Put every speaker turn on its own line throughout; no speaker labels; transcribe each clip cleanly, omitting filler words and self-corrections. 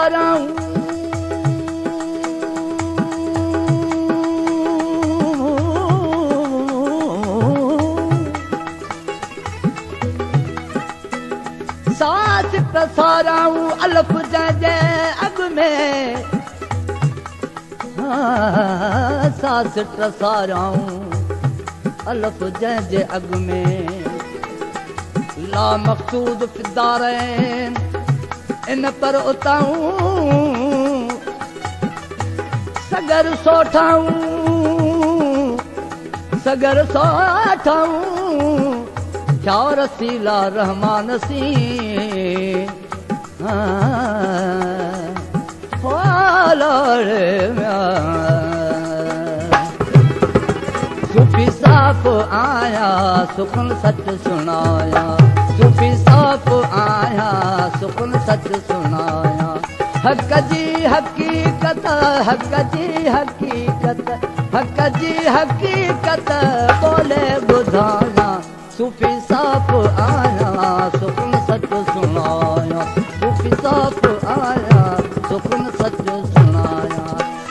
साराऊं सास साराऊं अलफ जे अग में सास साराऊं अलफ जे अग में ला मक़सूद फिदारैन इन पर उताऊं सगर सोठाऊं क्या रसीला रहमान सी सूफी साफ आया सुखन सच सुनाया सूफी साफ आया सुखन सच सुनाया हक जी हकीकत हक जी हकीकत हक जी हकीकत बोले बुधाया सूफी साफ आया सुखन सच सुनाया सूफी साफ आया सुखन सच सुनाया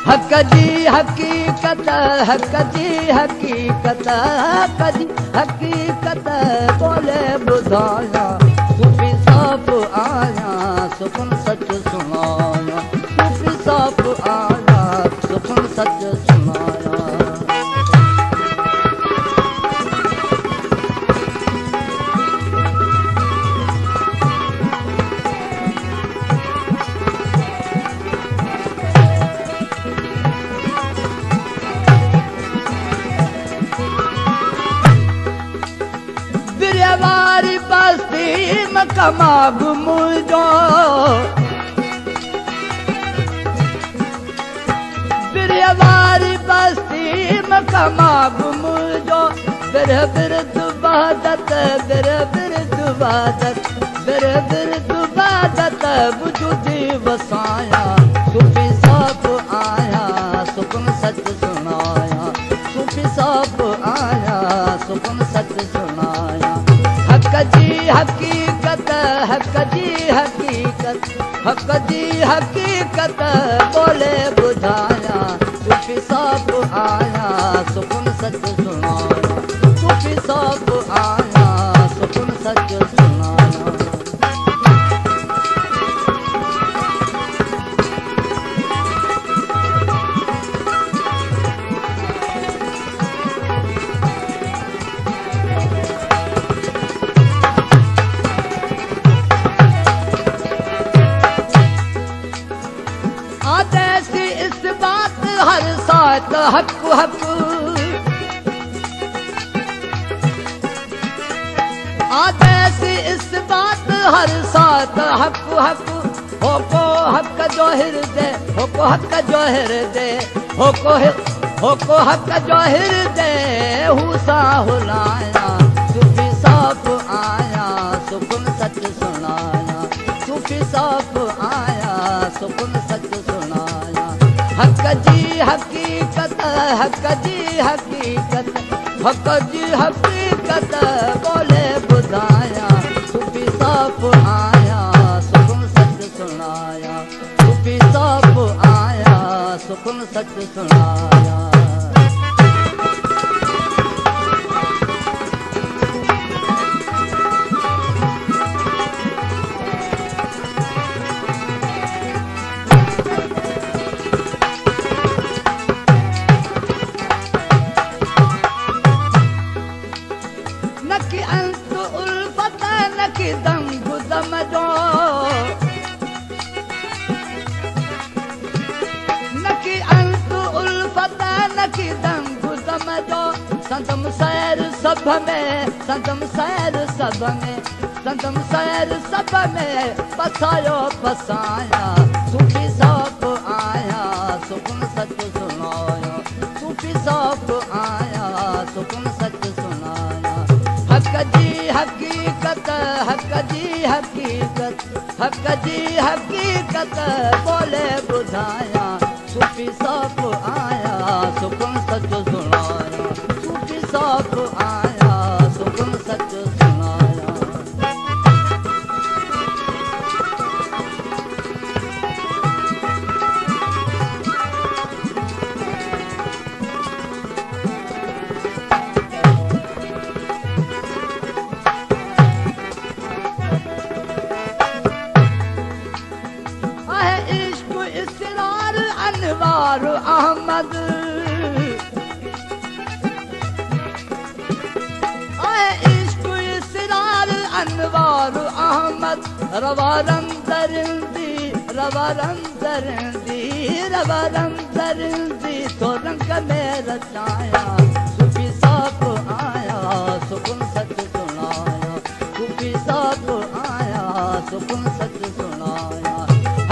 हक जी हकीकत हक जी हकीकत हक जी हकीकत बोले बुधाया सूफी साफ आया सुखन सच सुनाया सूफी साफ आया सुखन सच सुनाया बिरवारी बस्ती मकमाग मुझो बिरवारी बस्ती मकमाग मुझो बिर बिरद बादत बिर बिरद बादत बिर बिरद बादत वजूदी वसाया सूफी साफ आया सुखन सच सुनाया सूफी साफ आया सुखन सच सुनाया हक जी हकीकत हक जी हकीकत हक जी हकीकत बोले बुझाया सूफी साफ आया सुखन सच सुनाया सूफी साफ आया सुखन सच सुनाया आदेसी इस बात हर साथ हक हक आदेसी इस बात हर साथ हक हक हो को हक जो हृदय हो को हक जो हृदय हो को हक जो हृदय हुसा हुलाया सूफी साफ आया सुखन सच सुनाया सूफी साफ आया सुखन सच सुनाया हक जी हकीकत हक जी हकीकत हक जी हकीकत बोले बुधाया सूफी साफ आया सुखन सच सुनाया सूफी साफ आया सुखन सच सुनाया नकी अंत उल्फत नकी दम गुदम जो नकी अंत उल्फत नकी दम गुदम जो संतम सैर सब में संतम सैर सब में संतम सैर सब में पसायो पसाया सूफी साफ आया सुखन सच सुनाया सूफी साफ आया सुखन सच सुनाया हक जी हकीकत हक जी हकीकत हक जी हकीकत बोले बुझाया सूफी साफ आया सुखन सच सुनाया सूफी साफ आया सुखन सच सुनाया रवारम दरिंदी रवारम दरिंदी रवारम दरिंदी तो रंग में रचाया सूफी साहब आया सुकुन सच सुनाया सूफी साहब आया सुकुन सच सुनाया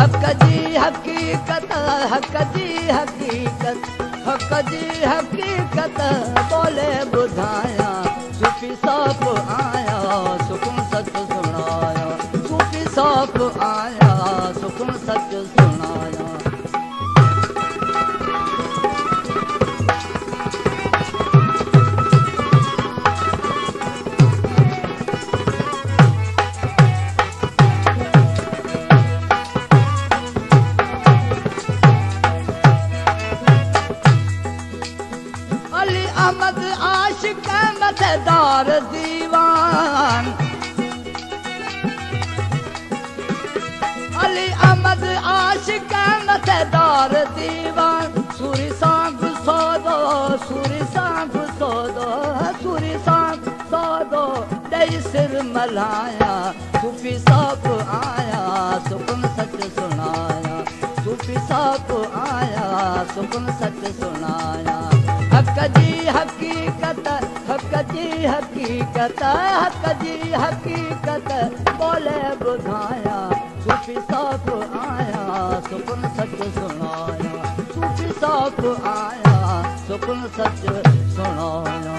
हक जी हकीकत हक जी हकीकत हक जी हकीकत बोले बुधाया सूफी साहब आया सुकुन सच सुनाया सूफी साहब आया सुकुन सच सुनाया अली अहमद आशिक मजेदार दीवान अली अहमद आशिक मजेदार दीवान सूरी सांग सोदो सूरी सांग सोदो सूरी सांग सोदो दई सिर मलाया सूफी साहब आया सुकुन सच सुनाया सूफी साहब आया सुकुन सच सुनाया हक जी हकीकत हक जी हकीकत हक जी हकीकत बोले बुधाया सूफी साहब आया सुकुन सच सुनाया सूफी साहब आया सुकुन सच सुनाया